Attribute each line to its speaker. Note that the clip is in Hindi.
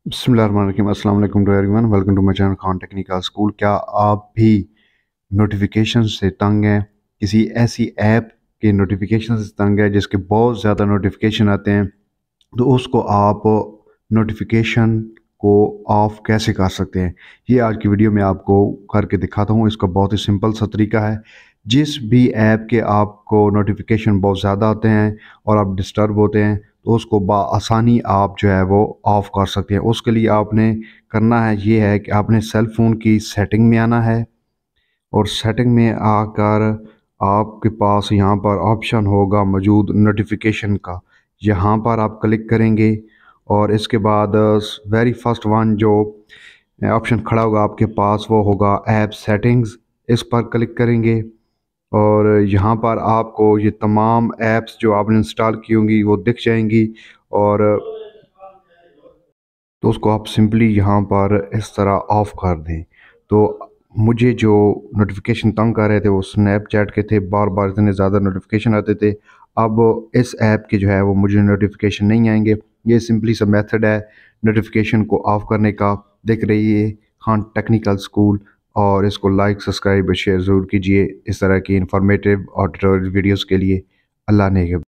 Speaker 1: बिस्मिल्लाहिर्रहमानिर्रहीम। अस्सलाम वालेकुम to everyone, welcome to my channel Khan technical school. क्या आप भी नोटिफिकेशन से तंग हैं? किसी ऐसी ऐप के नोटिफिकेशन से तंग है जिसके बहुत ज़्यादा नोटिफिकेशन आते हैं, तो उसको आप नोटिफिकेशन को ऑफ कैसे कर सकते हैं, ये आज की वीडियो में आपको करके दिखाता हूँ। इसका बहुत ही सिंपल सा तरीका है। जिस भी ऐप के आपको नोटिफिकेशन बहुत ज़्यादा आते हैं और आप डिस्टर्ब होते हैं, तो उसको आसानी आप जो है वो ऑफ़ कर सकते हैं। उसके लिए आपने करना है ये है कि आपने सेल फ़ोन की सेटिंग में आना है, और सेटिंग में आकर आपके पास यहाँ पर ऑप्शन होगा मौजूद नोटिफिकेशन का। यहाँ पर आप क्लिक करेंगे और इसके बाद वेरी फर्स्ट वन जो ऑप्शन खड़ा होगा आपके पास वो होगा ऐप सेटिंग्स। इस पर क्लिक करेंगे और यहाँ पर आपको ये तमाम ऐप्स जो आपने इंस्टॉल की होंगी वो दिख जाएंगी, और तो उसको आप सिंपली यहाँ पर इस तरह ऑफ़ कर दें। तो मुझे जो नोटिफिकेशन तंग कर रहे थे वो स्नैपचैट के थे, बार बार इतने ज़्यादा नोटिफिकेशन आते थे। अब इस ऐप के जो है वो मुझे नोटिफिकेशन नहीं आएंगे। ये सिंपली सा मेथड है नोटिफिकेशन को ऑफ़ करने का। देख रहिए खान टेक्निकल स्कूल, और इसको लाइक सब्सक्राइब और शेयर ज़रूर कीजिए इस तरह की इंफॉर्मेटिव और ट्यूटोरियल वीडियोज़ के लिए। अल्लाह ने